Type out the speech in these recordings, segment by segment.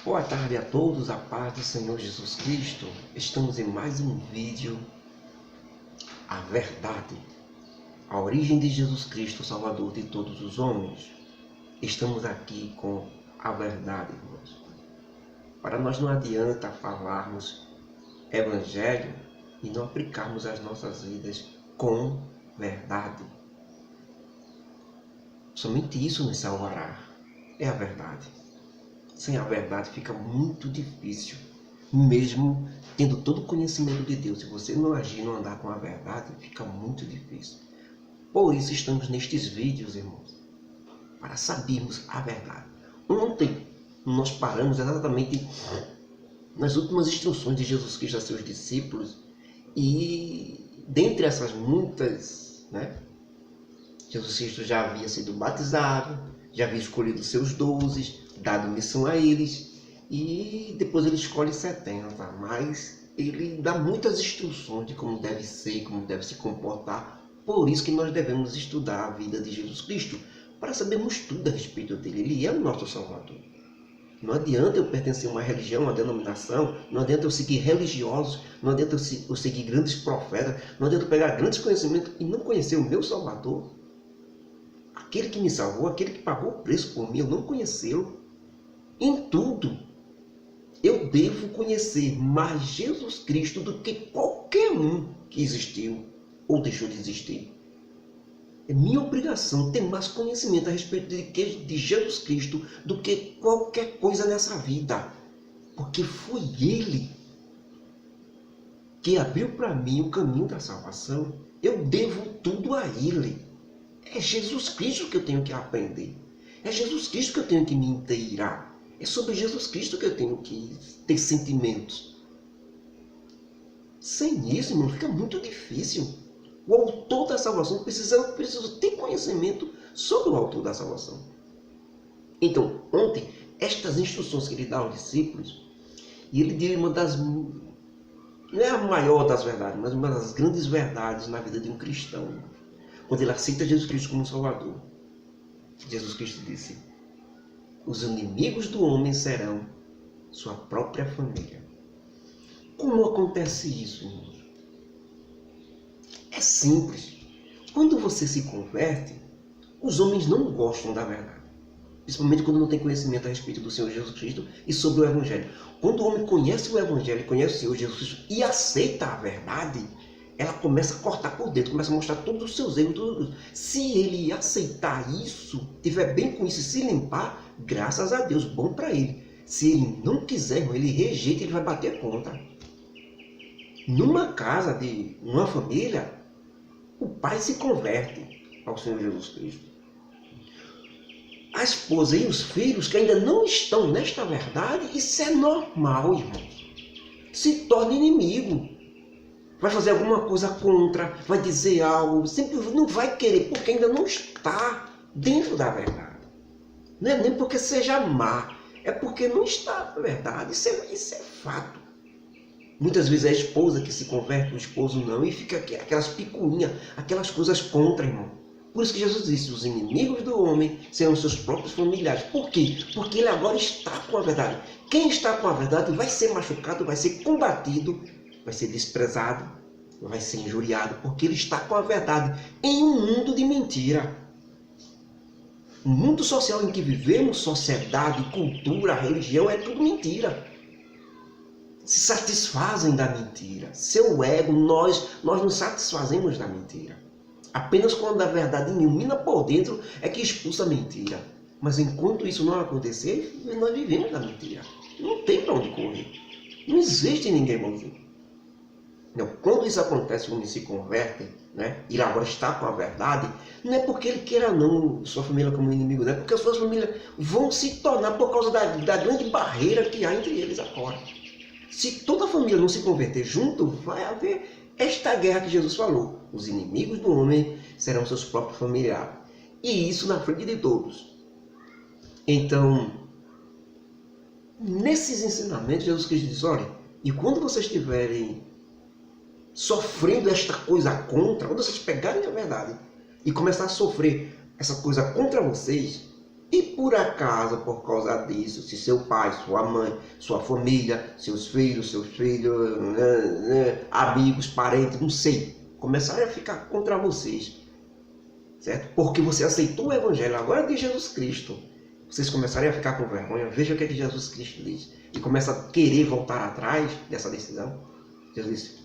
Boa tarde a todos, a paz do Senhor Jesus Cristo. Estamos em mais um vídeo, a verdade, a origem de Jesus Cristo, Salvador de todos os homens. Estamos aqui com a verdade, irmãos. Para nós não adianta falarmos evangelho e não aplicarmos as nossas vidas com verdade. Somente isso nos salvará, é a verdade. Sem a verdade fica muito difícil, mesmo tendo todo o conhecimento de Deus. Se você não agir, não andar com a verdade, fica muito difícil. Por isso estamos nestes vídeos, irmãos, para sabermos a verdade. Ontem nós paramos exatamente nas últimas instruções de Jesus Cristo a seus discípulos, e dentre essas muitas, Jesus Cristo já havia sido batizado, já havia escolhido seus 12, dado missão a eles, e depois ele escolhe 70, mas ele dá muitas instruções de como deve ser, como deve se comportar. Por isso que nós devemos estudar a vida de Jesus Cristo, para sabermos tudo a respeito dele. Ele é o nosso Salvador. Não adianta eu pertencer a uma religião, uma denominação, não adianta eu seguir religiosos, não adianta eu seguir grandes profetas, não adianta eu pegar grandes conhecimentos e não conhecer o meu Salvador. Aquele que me salvou, aquele que pagou o preço por mim, eu não conhecê-lo. Em tudo, eu devo conhecer mais Jesus Cristo do que qualquer um que existiu ou deixou de existir. É minha obrigação ter mais conhecimento a respeito de Jesus Cristo do que qualquer coisa nessa vida. Porque foi Ele que abriu para mim o caminho da salvação. Eu devo tudo a Ele. É Jesus Cristo que eu tenho que aprender. É Jesus Cristo que eu tenho que me inteirar. É sobre Jesus Cristo que eu tenho que ter sentimentos. Sem isso, irmão, fica muito difícil. O autor da salvação precisa ter conhecimento sobre o autor da salvação. Então, ontem, estas instruções que ele dá aos discípulos, e ele diz uma das, não é a maior das verdades, mas uma das grandes verdades na vida de um cristão. Quando ele aceita Jesus Cristo como Salvador, Jesus Cristo disse: os inimigos do homem serão sua própria família. Como acontece isso, irmãos? É simples. Quando você se converte, os homens não gostam da verdade. Principalmente quando não tem conhecimento a respeito do Senhor Jesus Cristo e sobre o Evangelho. Quando o homem conhece o Evangelho, conhece o Senhor Jesus Cristo e aceita a verdade, ela começa a cortar por dentro, começa a mostrar todos os seus erros. Se ele aceitar isso, tiver bem com isso e se limpar, graças a Deus, bom para ele. Se ele não quiser, irmão, ele rejeita, ele vai bater contra. Numa casa, numa família, o pai se converte ao Senhor Jesus Cristo. A esposa e os filhos que ainda não estão nesta verdade, isso é normal, irmãos. Se torna inimigo. Vai fazer alguma coisa contra, vai dizer algo, sempre não vai querer, porque ainda não está dentro da verdade. Não é nem porque seja má, é porque não está na verdade, isso é fato. Muitas vezes é a esposa que se converte, o esposo não, e fica aquelas picuinhas, aquelas coisas contra, irmão. Por isso que Jesus disse: os inimigos do homem serão seus próprios familiares. Por quê? Porque ele agora está com a verdade. Quem está com a verdade vai ser machucado, vai ser combatido, vai ser desprezado, vai ser injuriado, porque ele está com a verdade em um mundo de mentira. O mundo social em que vivemos, sociedade, cultura, religião, é tudo mentira. Se satisfazem da mentira. Seu ego, nós nos satisfazemos da mentira. Apenas quando a verdade ilumina por dentro é que expulsa a mentira. Mas enquanto isso não acontecer, nós vivemos da mentira. Não tem para onde correr. Não existe ninguém bonzinho. Não, quando isso acontece, quando ele se converte, ele agora está com a verdade, não é porque ele queira não sua família como inimigo, não é porque as suas famílias vão se tornar por causa da grande barreira que há entre eles agora. Se toda a família não se converter junto, vai haver esta guerra que Jesus falou. Os inimigos do homem serão seus próprios familiares. E isso na frente de todos. Então, nesses ensinamentos, Jesus Cristo diz: olha, e quando vocês estiverem sofrendo esta coisa contra, quando vocês pegarem a verdade e começar a sofrer essa coisa contra vocês, E por acaso, por causa disso, se seu pai, sua mãe, sua família, seus filhos, amigos, parentes, não sei, começarem a ficar contra vocês, certo? Porque você aceitou o Evangelho agora de Jesus Cristo, vocês começarem a ficar com vergonha, veja o que é que Jesus Cristo diz, e começa a querer voltar atrás dessa decisão. Jesus disse,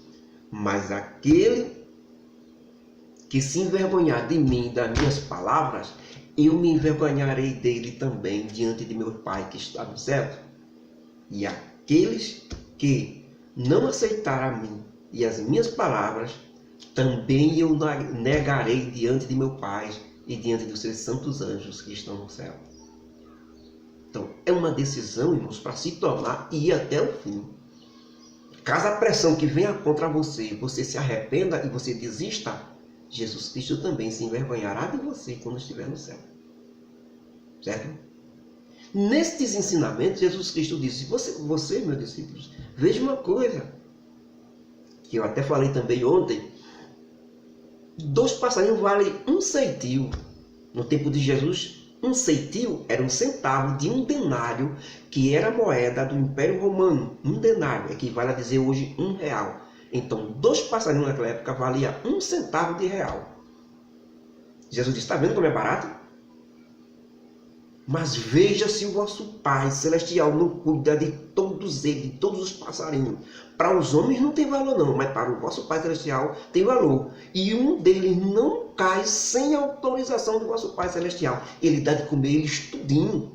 mas aquele que se envergonhar de mim e das minhas palavras, eu me envergonharei dele também diante de meu Pai que está no céu. E aqueles que não aceitar a mim e as minhas palavras, também eu negarei diante de meu Pai e diante dos seus santos anjos que estão no céu. Então, é uma decisão, irmãos, para se tomar e ir até o fim. Caso a pressão que venha contra você, você se arrependa e você desista, Jesus Cristo também se envergonhará de você quando estiver no céu. Certo? Nestes ensinamentos, Jesus Cristo disse, você, meus discípulos, veja uma coisa, que eu até falei também ontem, 2 passarinhos valem 1 ceitil. No tempo de Jesus, 1 ceitil era 1 centavo de 1 denário, que era a moeda do Império Romano. 1 denário equivale a dizer hoje R$1. Então, 2 passarinhos naquela época valia 1 centavo de real. Jesus disse, está vendo como é barato? Mas veja se o vosso Pai Celestial não cuida de todos eles, de todos os passarinhos. Para os homens não tem valor não, mas para o vosso Pai Celestial tem valor. E um deles não cai sem autorização do vosso Pai Celestial. Ele dá de comer eles tudinho.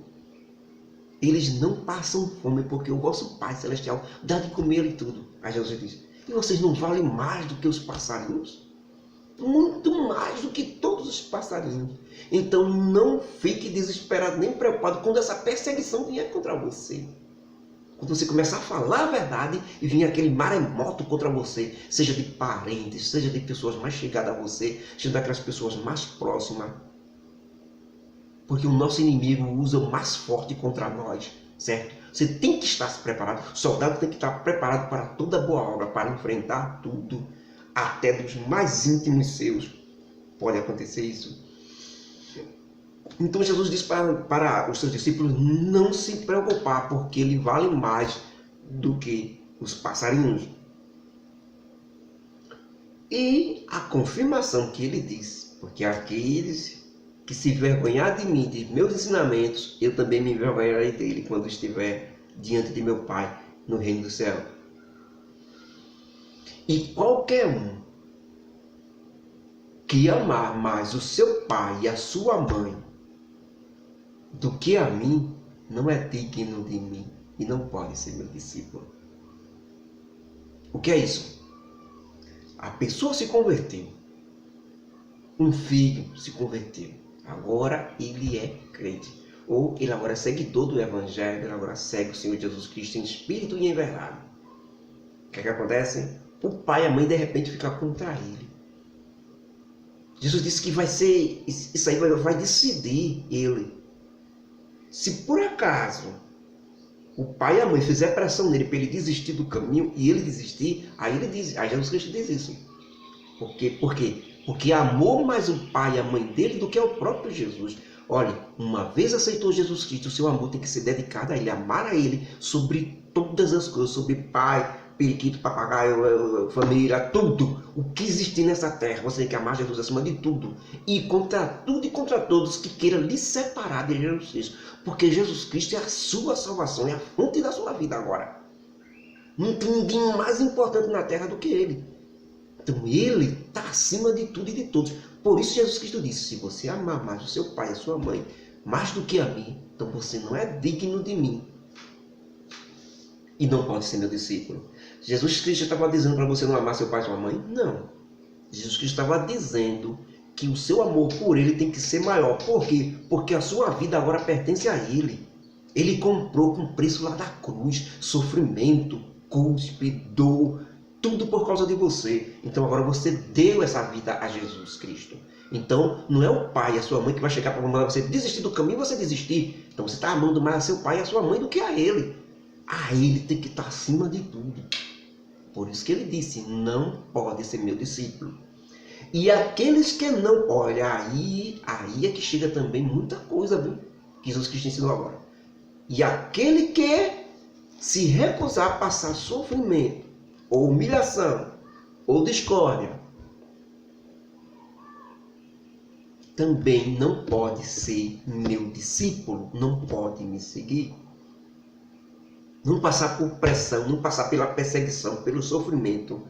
Eles não passam fome porque o vosso Pai Celestial dá de comer ele tudo. Aí Jesus diz, e vocês não valem mais do que os passarinhos? Muito mais do que todos os passarinhos. Então não fique desesperado nem preocupado quando essa perseguição vier contra você. Quando você começar a falar a verdade e vir aquele maremoto contra você, seja de parentes, seja de pessoas mais chegadas a você, seja daquelas pessoas mais próximas. Porque o nosso inimigo usa o mais forte contra nós, certo? Você tem que estar preparado, o soldado tem que estar preparado para toda boa obra, para enfrentar tudo. Até dos mais íntimos seus pode acontecer isso. Então Jesus disse para os seus discípulos não se preocupar, porque ele vale mais do que os passarinhos. E a confirmação que ele disse, porque aqueles que se envergonhar de mim, de meus ensinamentos, eu também me envergonharei dele quando estiver diante de meu Pai no reino do céu. E qualquer um que amar mais o seu pai e a sua mãe do que a mim, não é digno de mim e não pode ser meu discípulo. O que é isso? A pessoa se converteu. Um filho se converteu. Agora ele é crente. Ou ele agora é seguidor do Evangelho, ele agora segue o Senhor Jesus Cristo em espírito e em verdade. O que é que acontece? O pai e a mãe de repente ficam contra ele. Jesus disse que vai ser, isso aí vai decidir ele. Se por acaso o pai e a mãe fizer pressão nele para ele desistir do caminho e ele desistir, aí Jesus Cristo diz isso. Por quê? Porque amou mais o pai e a mãe dele do que ao próprio Jesus. Olha, uma vez aceitou Jesus Cristo, o seu amor tem que ser dedicado a ele, amar a ele sobre todas as coisas, sobre pai, periquito, papagaio, família, tudo. O que existir nessa terra, você tem que amar Jesus acima de tudo. E contra tudo e contra todos que queiram lhe separar de Jesus Cristo. Porque Jesus Cristo é a sua salvação, é a fonte da sua vida agora. Não tem ninguém mais importante na terra do que ele. Então ele está acima de tudo e de todos. Por isso Jesus Cristo disse, se você amar mais o seu pai e a sua mãe, mais do que a mim, então você não é digno de mim. E não pode ser meu discípulo. Jesus Cristo estava dizendo para você não amar seu pai e sua mãe? Não. Jesus Cristo estava dizendo que o seu amor por ele tem que ser maior. Por quê? Porque a sua vida agora pertence a ele. Ele comprou com preço lá da cruz, sofrimento, cuspe, dor, tudo por causa de você. Então agora você deu essa vida a Jesus Cristo. Então não é o pai e a sua mãe que vai chegar para mandar você desistir do caminho e você desistir. Então você está amando mais a seu pai e a sua mãe do que a ele. A ele tem que estar acima de tudo. Por isso que ele disse, não pode ser meu discípulo. E aqueles que não, olha, aí é que chega também muita coisa, viu? que Jesus Cristo ensinou agora. E aquele que se recusar a passar sofrimento, ou humilhação, ou discórdia, também não pode ser meu discípulo, não pode me seguir. Não passar por pressão, não passar pela perseguição, pelo sofrimento.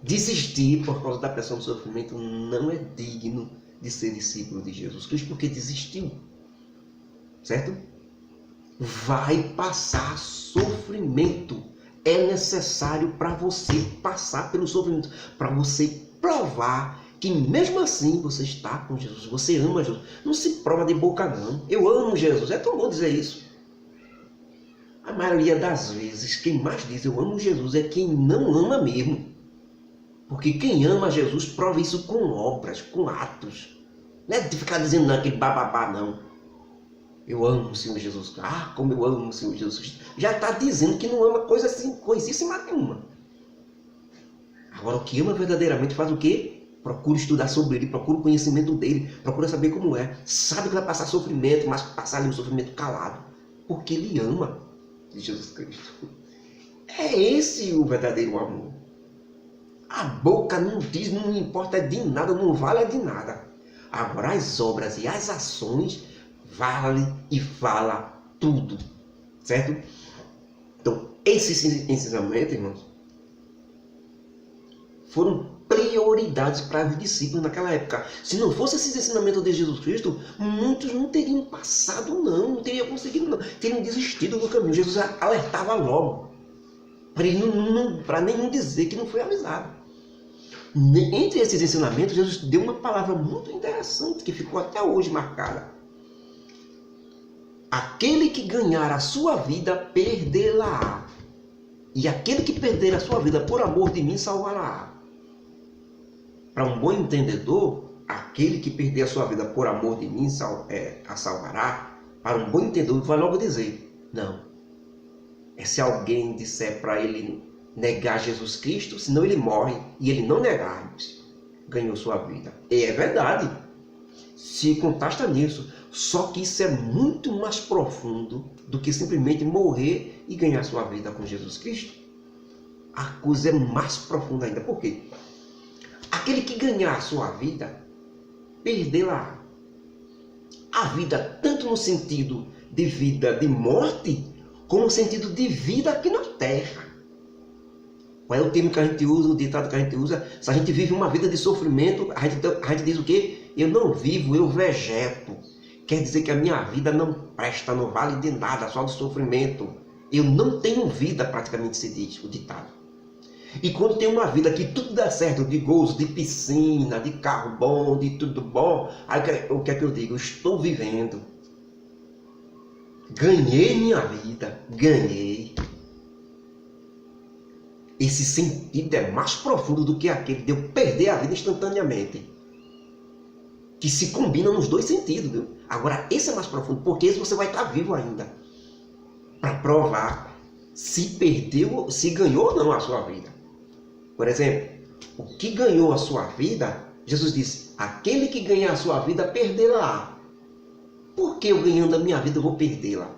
Desistir por causa da pressão do sofrimento não é digno de ser discípulo de Jesus Cristo, porque desistiu. Certo? Vai passar sofrimento. É necessário para você passar pelo sofrimento, para você provar que mesmo assim você está com Jesus, você ama Jesus. Não se prova de boca não. Eu amo Jesus. É tão bom dizer isso. A maioria das vezes, quem mais diz eu amo Jesus é quem não ama mesmo. Porque quem ama Jesus prova isso com obras, com atos. Não é de ficar dizendo não, aquele bababá não. Eu amo o Senhor Jesus. Ah, como eu amo o Senhor Jesus Cristo. Já está dizendo que não ama coisa assim, coisíssima nenhuma. Agora, o que ama verdadeiramente faz o quê? Procura estudar sobre ele, procura o conhecimento dele, procura saber como é. Sabe que vai passar sofrimento, mas passar ali o sofrimento calado. Porque ele ama Jesus Cristo. É esse o verdadeiro amor. A boca não diz, não importa de nada, não vale de nada. Agora as obras e as ações vale e fala tudo. Certo? Então, esses ensinamentos, irmãos, foram prioridades para os discípulos naquela época. Se não fosse esses ensinamentos de Jesus Cristo, muitos não teriam passado não teriam conseguido não, teriam desistido do caminho. Jesus alertava logo, para nenhum dizer que não foi avisado. Entre esses ensinamentos, Jesus deu uma palavra muito interessante, que ficou até hoje marcada. Aquele que ganhar a sua vida, perdê-la-á. E aquele que perder a sua vida por amor de mim, salvará. Para um bom entendedor, aquele que perder a sua vida por amor de mim, a salvará. Para um bom entendedor, vai logo dizer, não. É se alguém disser para ele negar Jesus Cristo, senão ele morre, e ele não negar, ganhou sua vida. E é verdade. Se contasta nisso. Só que isso é muito mais profundo do que simplesmente morrer e ganhar sua vida com Jesus Cristo. A coisa é mais profunda ainda. Por quê? Aquele que ganhar a sua vida, perdê-la. A vida, tanto no sentido de vida de morte, como no sentido de vida aqui na terra. Qual é o termo que a gente usa, o ditado que a gente usa? Se a gente vive uma vida de sofrimento, a gente diz o quê? Eu não vivo, eu vegeto. Quer dizer que a minha vida não presta, não vale de nada, só de sofrimento. Eu não tenho vida, praticamente se diz o ditado. E quando tem uma vida que tudo dá certo, de gozo, de piscina, de carro bom, de tudo bom, aí o que é que eu digo? Eu estou vivendo. Ganhei minha vida, ganhei. Esse sentido é mais profundo do que aquele de eu perder a vida instantaneamente. Que se combina nos dois sentidos, viu? Agora, esse é mais profundo, porque esse você vai estar vivo ainda. Para provar se perdeu, se ganhou ou não a sua vida. Por exemplo, o que ganhou a sua vida, Jesus disse, aquele que ganhar a sua vida, perdê-la. Por que eu ganhando a minha vida, eu vou perdê-la?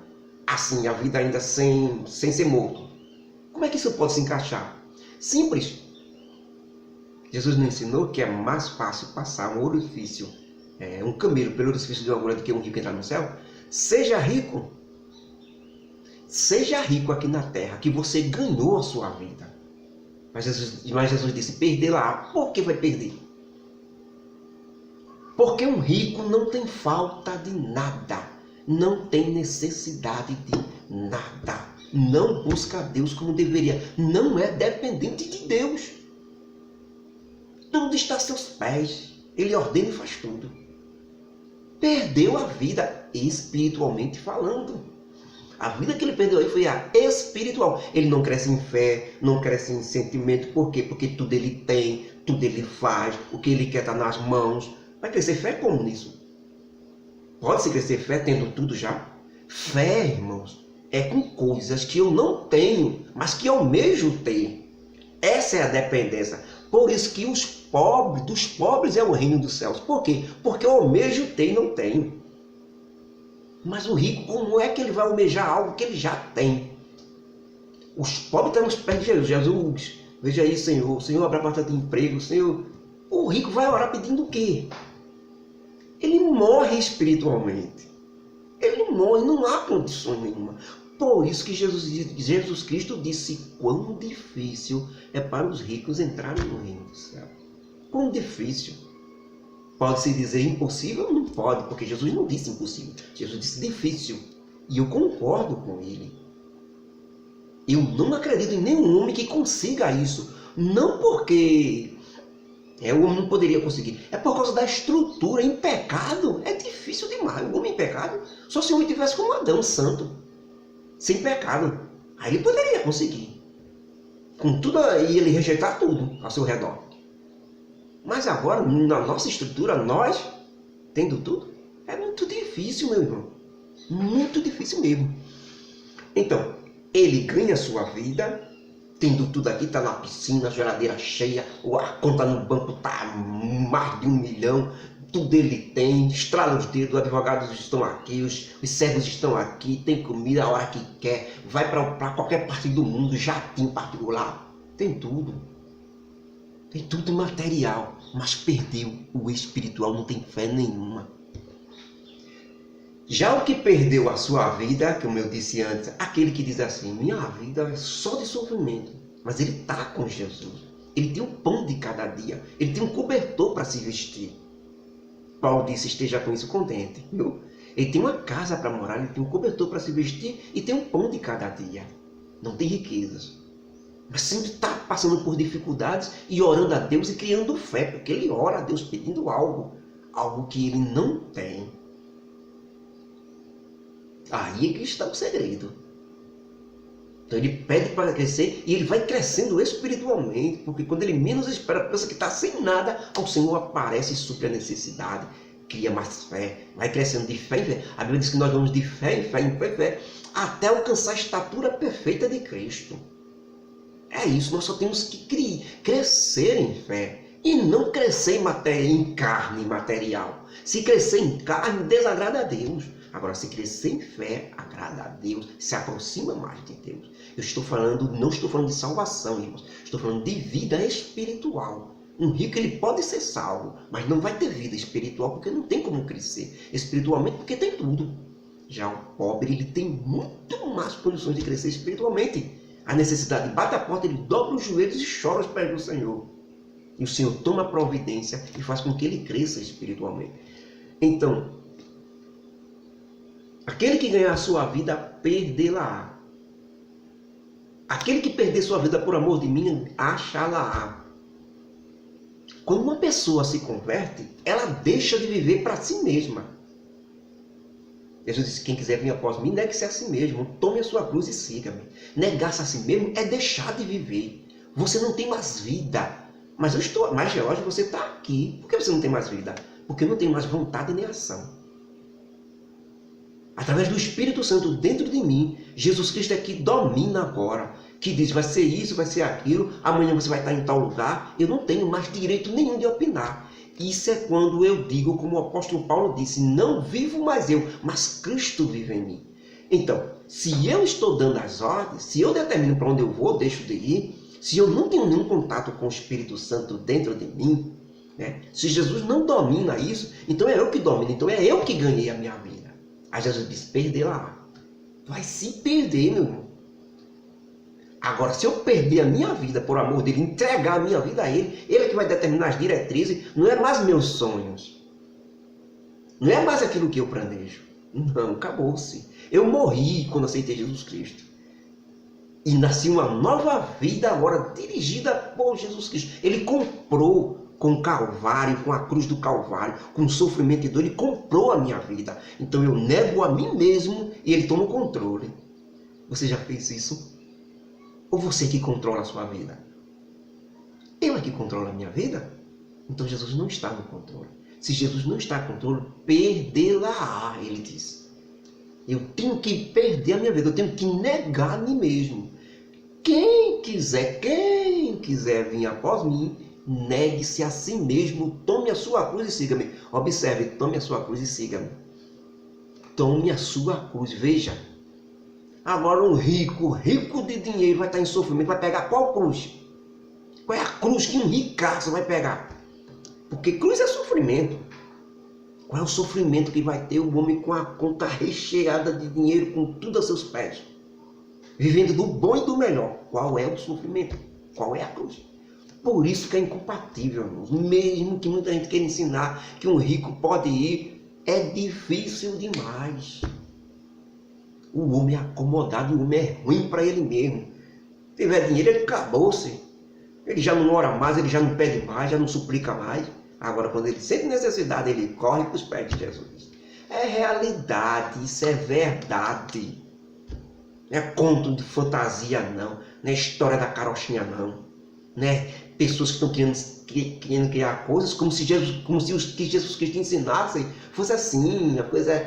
Assim, a vida ainda sem ser morto. Como é que isso pode se encaixar? Simples. Jesus nos ensinou que é mais fácil passar um orifício, um camelo pelo orifício de uma agulha do que um rico entrar no céu. Seja rico. Seja rico aqui na terra, que você ganhou a sua vida. Mas Jesus disse, perdê-la. Por que vai perder? Porque um rico não tem falta de nada. Não tem necessidade de nada. Não busca a Deus como deveria. Não é dependente de Deus. Tudo está a seus pés. Ele ordena e faz tudo. Perdeu a vida espiritualmente falando. A vida que ele perdeu aí foi a espiritual. Ele não cresce em fé, não cresce em sentimento. Por quê? Porque tudo ele tem, tudo ele faz, o que ele quer está nas mãos. Vai crescer fé como nisso? Pode-se crescer fé tendo tudo já? Fé, irmãos, é com coisas que eu não tenho, mas que eu mesmo tenho. Essa é a dependência. Por isso que dos pobres é o reino dos céus. Por quê? Porque eu mesmo tenho e não tenho. Mas o rico, como é que ele vai almejar algo que ele já tem? Os pobres estão nos pés de Jesus. Jesus, veja aí, Senhor. Senhor, abra a porta de emprego. Senhor, o rico vai orar pedindo o quê? Ele morre espiritualmente. Ele morre, não há condições nenhuma. Por isso que Jesus Cristo disse quão difícil é para os ricos entrarem no reino do céu. Quão difícil. Pode-se dizer impossível? Não pode, porque Jesus não disse impossível. Jesus disse difícil. E eu concordo com ele. Eu não acredito em nenhum homem que consiga isso. Não porque o homem não poderia conseguir. É por causa da estrutura. Em pecado é difícil demais. O homem em pecado, só se o homem tivesse como Adão, santo, sem pecado. Aí ele poderia conseguir. Com tudo, e ele rejeitar tudo ao seu redor. Mas agora, na nossa estrutura, nós, tendo tudo, é muito difícil, meu irmão. Muito difícil mesmo. Então, ele ganha a sua vida, tendo tudo aqui, está na piscina, a geladeira cheia, a conta no banco está mais de 1 milhão, tudo ele tem, estrala os dedos, os advogados estão aqui, os servos estão aqui, tem comida a hora que quer, vai para qualquer parte do mundo, jatinho particular, tem tudo. Tem tudo material, mas perdeu o espiritual, não tem fé nenhuma. Já o que perdeu a sua vida, como eu disse antes, aquele que diz assim, minha vida é só de sofrimento, mas ele está com Jesus. Ele tem o pão de cada dia, ele tem um cobertor para se vestir. Paulo disse, esteja com isso contente, viu? Ele tem uma casa para morar, ele tem um cobertor para se vestir e tem um pão de cada dia. Não tem riquezas. Mas sempre está passando por dificuldades e orando a Deus e criando fé, porque ele ora a Deus pedindo algo que ele não tem. Aí é que está o segredo. Então ele pede para crescer e ele vai crescendo espiritualmente, porque quando ele menos espera, pensa que está sem nada, o Senhor aparece e supre a necessidade, cria mais fé, vai crescendo de fé em fé. A Bíblia diz que nós vamos de fé em fé, em fé, em fé, até alcançar a estatura perfeita de Cristo. É isso, nós só temos que crescer em fé e não crescer em carne material. Se crescer em carne, desagrada a Deus. Agora, se crescer em fé, agrada a Deus, se aproxima mais de Deus. Não estou falando de salvação, irmãos. Estou falando de vida espiritual. Um rico ele pode ser salvo, mas não vai ter vida espiritual porque não tem como crescer espiritualmente, porque tem tudo. Já o pobre ele tem muito mais condições de crescer espiritualmente. A necessidade bate a porta, ele dobra os joelhos e chora aos pés do Senhor. E o Senhor toma providência e faz com que ele cresça espiritualmente. Então, aquele que ganhar a sua vida, perdê-la-á. Aquele que perder sua vida por amor de mim, achá-la-á. Quando uma pessoa se converte, ela deixa de viver para si mesma. Jesus disse, quem quiser vir após mim, negue-se a si mesmo, tome a sua cruz e siga-me. Negar-se a si mesmo é deixar de viver. Você não tem mais vida. Mas George, você está aqui. Por que você não tem mais vida? Porque não tem mais vontade nem ação. Através do Espírito Santo dentro de mim, Jesus Cristo é que domina agora. Que diz, vai ser isso, vai ser aquilo, amanhã você vai estar em tal lugar. Eu não tenho mais direito nenhum de opinar. Isso é quando eu digo, como o apóstolo Paulo disse, não vivo mais eu, mas Cristo vive em mim. Então, se eu estou dando as ordens, se eu determino para onde eu vou, deixo de ir, se eu não tenho nenhum contato com o Espírito Santo dentro de mim, né? Se Jesus não domina isso, então é eu que domino, então é eu que ganhei a minha vida. Aí Jesus diz, perder-la. Vai se perder, meu irmão. Agora, se eu perder a minha vida por amor dele, entregar a minha vida a ele, ele é que vai determinar as diretrizes, não é mais meus sonhos. Não é mais aquilo que eu planejo. Não, acabou-se. Eu morri quando aceitei Jesus Cristo. E nasci uma nova vida agora, dirigida por Jesus Cristo. Ele comprou com o Calvário, com a cruz do Calvário, com o sofrimento e dor, ele comprou a minha vida. Então eu nego a mim mesmo e ele toma o controle. Você já fez isso? Ou você que controla a sua vida? Eu é que controlo a minha vida? Então Jesus não está no controle. Se Jesus não está no controle, perdê-la-á, ele diz. Eu tenho que perder a minha vida, eu tenho que negar a mim mesmo. Quem quiser vir após mim, negue-se a si mesmo, tome a sua cruz e siga-me. Observe, tome a sua cruz e siga-me. tome a sua cruz. Veja, agora um rico de dinheiro vai estar em sofrimento, vai pegar qual cruz? Qual é a cruz que um ricaço vai pegar? Porque cruz é sofrimento. Qual é o sofrimento que vai ter o homem com a conta recheada de dinheiro, com tudo a seus pés? Vivendo do bom e do melhor. Qual é o sofrimento? Qual é a cruz? Por isso que é incompatível, irmãos. Mesmo que muita gente queira ensinar que um rico pode ir, é difícil demais. O homem é acomodado, o homem é ruim para ele mesmo. Se tiver dinheiro, ele acabou-se. Ele já não ora mais, ele já não pede mais, já não suplica mais. Agora, quando ele sente necessidade, ele corre para os pés de Jesus. É realidade, isso é verdade. Não é conto de fantasia, não. Não é história da carochinha, não. Não é pessoas que estão querendo criar coisas como se o que Jesus Cristo ensinasse fosse assim. A coisa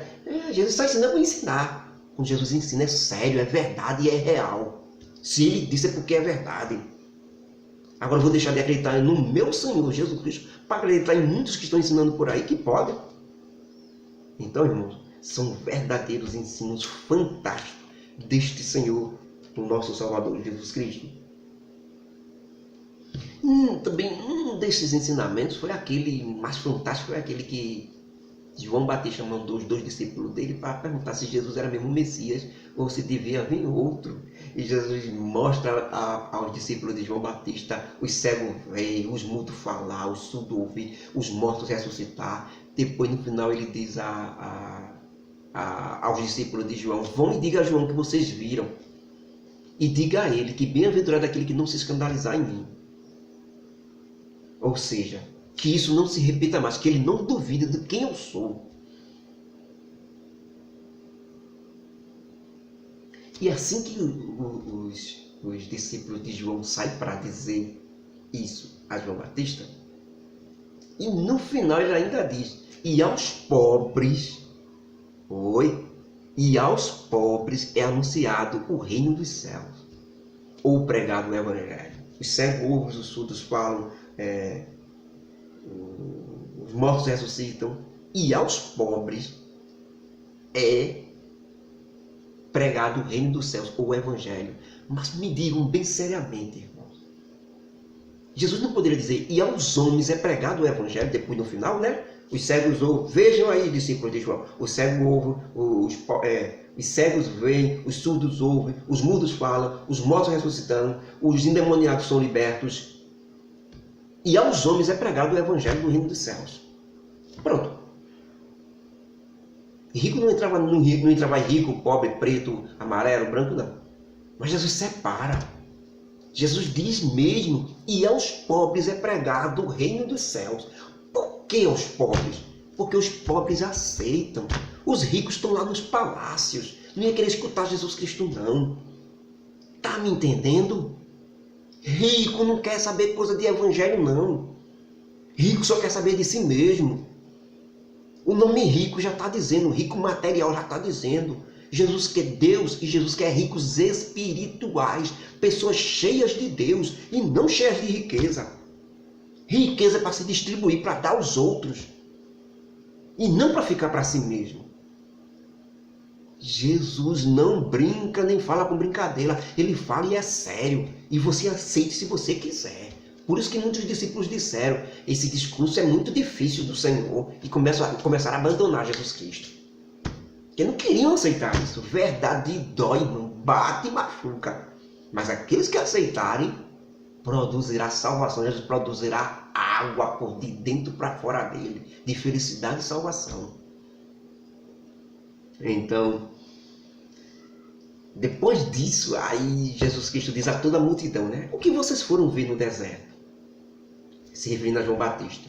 Jesus está ensinando para ensinar. Quando Jesus ensina é sério, é verdade e é real. Se ele disse é porque é verdade. Agora eu vou deixar de acreditar no meu Senhor Jesus Cristo para acreditar em muitos que estão ensinando por aí que podem. Então, irmãos, são verdadeiros ensinos fantásticos deste Senhor, do nosso Salvador Jesus Cristo. Também um desses ensinamentos foi aquele mais fantástico, foi aquele que João Batista mandou os 2 discípulos dele para perguntar se Jesus era mesmo o Messias ou se devia vir outro. E Jesus mostra aos discípulos de João Batista os cegos ver, os mudos falar, os surdos ouvir, os mortos ressuscitar. Depois, no final, ele diz aos discípulos de João: vão e diga a João que vocês viram. E diga a ele que bem-aventurado aquele que não se escandalizar em mim. Ou seja, que isso não se repita mais, que ele não duvide de quem eu sou. E assim que os discípulos de João saem para dizer isso a João Batista, e no final ele ainda diz: e aos pobres, e aos pobres é anunciado o reino dos céus, ou pregado o evangelho. Os cegos ouvem, os surdos falam, os mortos ressuscitam, e aos pobres é pregado o reino dos céus, ou o evangelho. Mas me digam bem seriamente, irmãos, Jesus não poderia dizer: e aos homens é pregado o evangelho, depois no final, né? Os cegos ouvem, vejam aí, discípulos de João, os cegos ouvem, os cegos veem, os surdos ouvem, os mudos falam, os mortos ressuscitando, os endemoniados são libertos. E aos homens é pregado o evangelho do reino dos céus. Pronto. Rico não entrava em rico, pobre, preto, amarelo, branco, não. Mas Jesus separa. Jesus diz mesmo: e aos pobres é pregado o reino dos céus. Por que aos pobres? Porque os pobres aceitam. Os ricos estão lá nos palácios. Não ia querer escutar Jesus Cristo, não. Tá me entendendo? Rico não quer saber coisa de evangelho, não. Rico só quer saber de si mesmo. O nome rico já está dizendo, rico material já está dizendo. Jesus quer Deus e Jesus quer ricos espirituais, pessoas cheias de Deus e não cheias de riqueza. Riqueza é para se distribuir, para dar aos outros e não para ficar para si mesmo. Jesus não brinca nem fala com brincadeira, ele fala e é sério, e você aceite se você quiser. Por isso que muitos discípulos disseram: esse discurso é muito difícil do Senhor, e começaram a abandonar Jesus Cristo. Porque não queriam aceitar isso. Verdade dói, não bate e machuca. Mas aqueles que aceitarem, produzirá salvação. Jesus produzirá água por de dentro para fora dele, de felicidade e salvação. Então, depois disso, aí Jesus Cristo diz a toda a multidão, né? O que vocês foram ver no deserto? Se referindo a João Batista.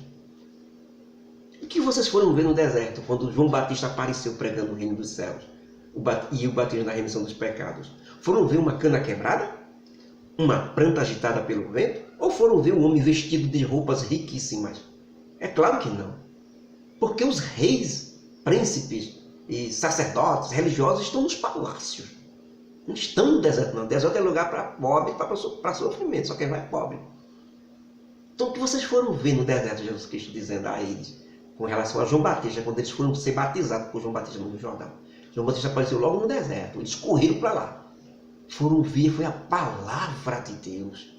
O que vocês foram ver no deserto quando João Batista apareceu pregando o reino dos céus e o batismo da remissão dos pecados? Foram ver uma cana quebrada? Uma planta agitada pelo vento? Ou foram ver um homem vestido de roupas riquíssimas? É claro que não. Porque os reis, príncipes e sacerdotes religiosos estão nos palácios. Não estão no deserto, não. O deserto é lugar para pobre, para sofrimento, só quem vai é pobre. Então o que vocês foram ver no deserto, Jesus Cristo dizendo a eles, com relação a João Batista, quando eles foram ser batizados por João Batista no Jordão? João Batista apareceu logo no deserto. Eles correram para lá. Foram ver, foi a palavra de Deus.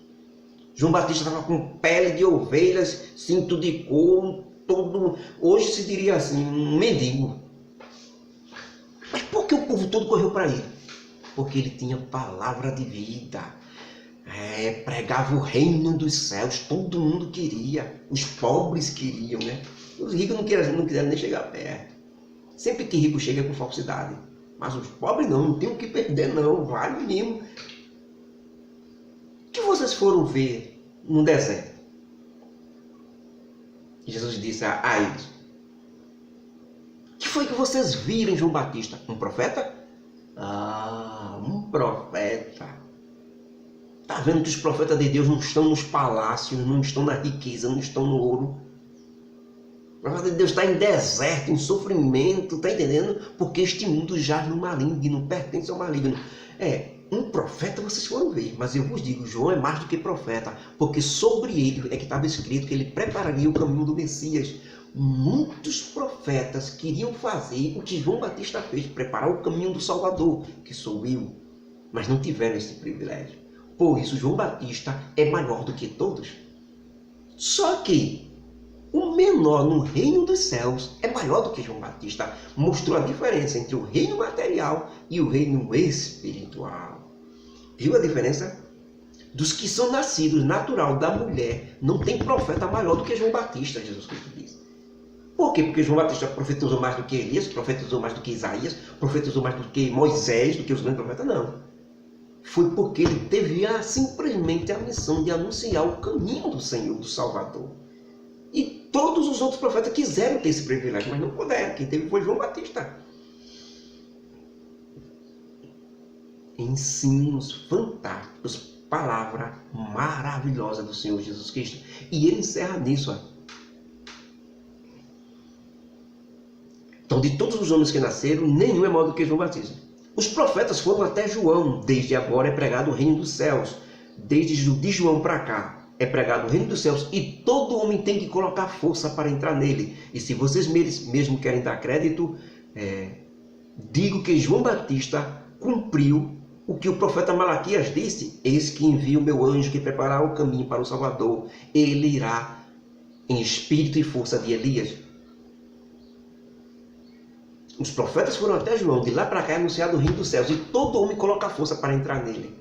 João Batista estava com pele de ovelhas, cinto de couro, todo, hoje se diria assim, um mendigo. Mas por que o povo todo correu para ele? Porque ele tinha palavra de vida. Pregava o reino dos céus, todo mundo queria. Os pobres queriam, né? Os ricos não quiseram nem chegar perto. Sempre que rico chega é com falsidade. Mas os pobres não tem o que perder não, vale mesmo. O que vocês foram ver no deserto? Jesus disse a eles: o que foi que vocês viram em João Batista? Um profeta? Um profeta. Está vendo que os profetas de Deus não estão nos palácios, não estão na riqueza, não estão no ouro. O profeta de Deus está em deserto, em sofrimento, está entendendo? Porque este mundo jaz no maligno, pertence ao maligno. Um profeta vocês foram ver, mas eu vos digo, João é mais do que profeta, porque sobre ele é que estava escrito que ele prepararia o caminho do Messias. Muitos profetas queriam fazer o que João Batista fez, preparar o caminho do Salvador, que sou eu, mas não tiveram esse privilégio. Por isso, João Batista é maior do que todos. Só que o menor no reino dos céus é maior do que João Batista. Mostrou a diferença entre o reino material e o reino espiritual. Viu a diferença? Dos que são nascidos natural da mulher, não tem profeta maior do que João Batista, Jesus Cristo diz. Por quê? Porque João Batista profetizou mais do que Elias, profetizou mais do que Isaías, profetizou mais do que Moisés, do que os grandes profetas, não. Foi porque ele teve simplesmente a missão de anunciar o caminho do Senhor, do Salvador. E todos os outros profetas quiseram ter esse privilégio, mas não puderam. Quem teve foi João Batista. Ensinos fantásticos, palavra maravilhosa do Senhor Jesus Cristo. E ele encerra nisso. Então, de todos os homens que nasceram, nenhum é maior do que João Batista. Os profetas foram até João. Desde agora é pregado o reino dos céus. Desde de João para cá é pregado o reino dos céus. E todo homem tem que colocar força para entrar nele. E se vocês mesmo querem dar crédito, digo que João Batista cumpriu o que o profeta Malaquias disse: eis que envio o meu anjo que preparará o caminho para o Salvador. Ele irá em espírito e força de Elias. Os profetas foram até João, de lá para cá é anunciado o reino dos céus, e todo homem coloca força para entrar nele.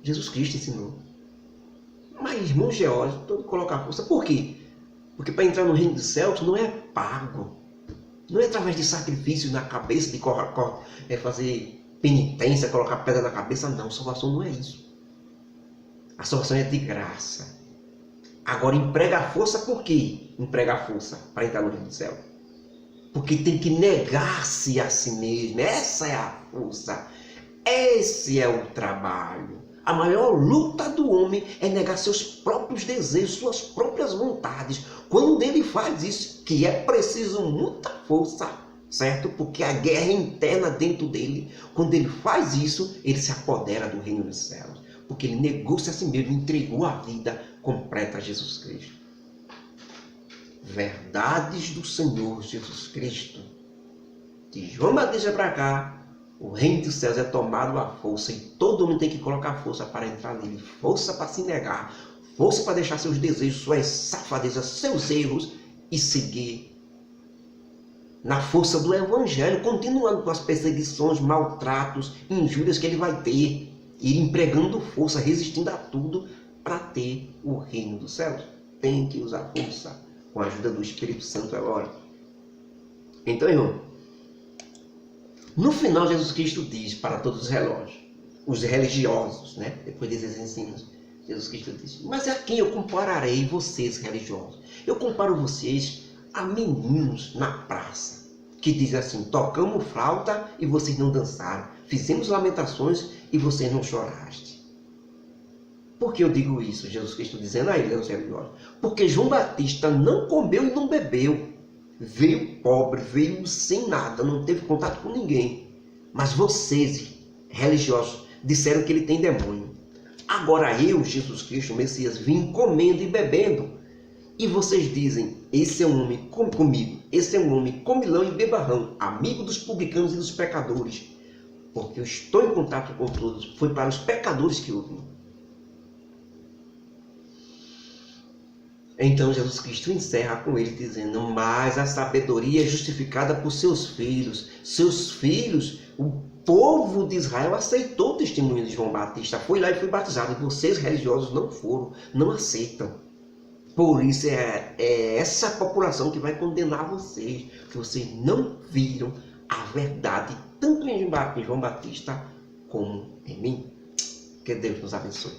Jesus Cristo ensinou. Mas, irmão Geórgio, todo coloca força. Por quê? Porque para entrar no reino dos céus não é pago. Não é através de sacrifício na cabeça, de fazer penitência, colocar pedra na cabeça. Não, salvação não é isso. A salvação é de graça. Agora, emprega a força por quê? Emprega a força para entrar no reino dos céus. Porque tem que negar-se a si mesmo. Essa é a força. Esse é o trabalho. A maior luta do homem é negar seus próprios desejos, suas próprias vontades. Quando ele faz isso, que é preciso muita força, certo? Porque a guerra é interna dentro dele. Quando ele faz isso, ele se apodera do reino dos céus. Porque ele negou-se a si mesmo, entregou a vida completa a Jesus Cristo. Verdades do Senhor Jesus Cristo. De João Batista para cá, o reino dos céus é tomado à força e todo mundo tem que colocar força para entrar nele. Força para se negar, força para deixar seus desejos, suas safadezas, seus erros e seguir na força do Evangelho, continuando com as perseguições, maltratos, injúrias que ele vai ter, ir empregando força, resistindo a tudo para ter o reino dos céus. Tem que usar força. Com a ajuda do Espírito Santo agora. Então, irmão, no final Jesus Cristo diz para todos os relógios, os religiosos, né? Depois desses ensinos, Jesus Cristo diz: mas a quem eu compararei vocês, religiosos? Eu comparo vocês a meninos na praça, que dizem assim: tocamos flauta e vocês não dançaram, fizemos lamentações e vocês não choraste. Por que eu digo isso? Jesus Cristo dizendo a ele, aos religiosos: porque João Batista não comeu e não bebeu. Veio pobre, veio sem nada, não teve contato com ninguém. Mas vocês, religiosos, disseram que ele tem demônio. Agora eu, Jesus Cristo, o Messias, vim comendo e bebendo. E vocês dizem: Esse é um homem comigo. Esse é um homem comilão e bebarrão, amigo dos publicanos e dos pecadores. Porque eu estou em contato com todos. Foi para os pecadores que eu vim. Então Jesus Cristo encerra com ele dizendo: mas a sabedoria é justificada por seus filhos. Seus filhos, o povo de Israel aceitou o testemunho de João Batista. Foi lá e foi batizado. E vocês religiosos não foram, não aceitam. Por isso é essa população que vai condenar vocês. Que vocês não viram a verdade, tanto em João Batista como em mim. Que Deus nos abençoe.